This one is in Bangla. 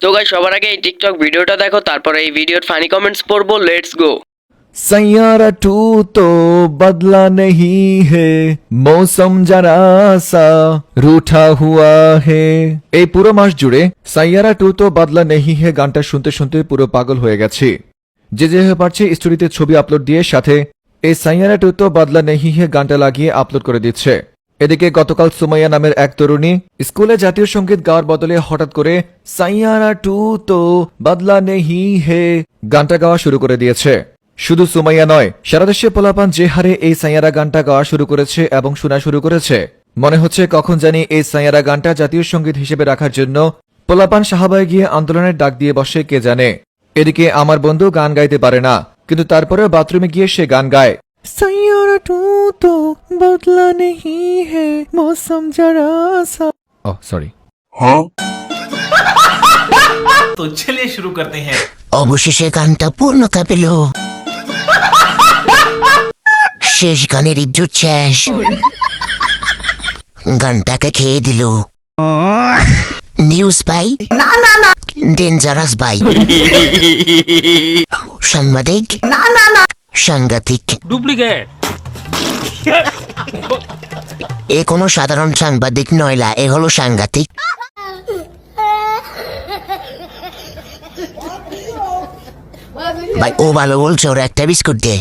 তো গাইস সবার আগে এই টিকটক ভিডিওটা দেখো, তারপরে এই ভিডিওর ফানি কমেন্টস পড়বো। Let's go. सैयारा टू तो बदला नहीं है, मौसम जरा सा रूठा हुआ है। এই পুরো মাস জুড়ে সাইয়ারা টু তো বদলা নেহি হে গানটা শুনতে শুনতে পুরো পাগল হয়ে গেছি। যে যেভাবে পারছে স্টোরিতে ছবি আপলোড দিয়ে সাথে এই সাইয়ারা টু তো বদলা নেহি হে গানটা লাগিয়ে আপলোড করে দিচ্ছে। এদিকে গতকাল সুমাইয়া নামের এক তরুণী স্কুলে জাতীয় সঙ্গীত গাওয়ার বদলে হঠাৎ করে সাইয়ারা টু তো বদলা নেহি হে গানটা গাওয়া শুরু করে দিয়েছে। শুধু সুমাইয়া নয়, সারা দেশে পোলাপান যে হারে এই সাইয়ারা গানটা গাওয়া শুরু করেছে এবং শোনা শুরু করেছে, মনে হচ্ছে কখন জানি এই সাইয়ারা গানটা জাতীয় সঙ্গীত হিসেবে রাখার জন্য পোলাপান সাহাবায় গিয়ে আন্দোলনের ডাক দিয়ে বসে কে জানে। এদিকে আমার বন্ধু গান গাইতে পারে না, কিন্তু তারপরেও বাথরুমে গিয়ে সে গান গায়। সাইয়ারা টু তো বদলা নেহি হে মৌসম জরা সা। Oh sorry. तो चलिए शुरू करते हैं। অবশেষে গানটা পূর্ণতা পেল। শেষ গানের ইজ্জত শেষ, গানটাকে খেয়ে দিল। নিউজ ভাই না ডেঞ্জারাস ভাই, সাংবাদিক না সাংঘাতিক डुप्लीकेट। এ কোনো সাধারণ সাংবাদিক নয়লা, এ হলো সাংঘাতিক। ভাই ও ভালো বলছে, ওরা একটা বিস্কুট দে।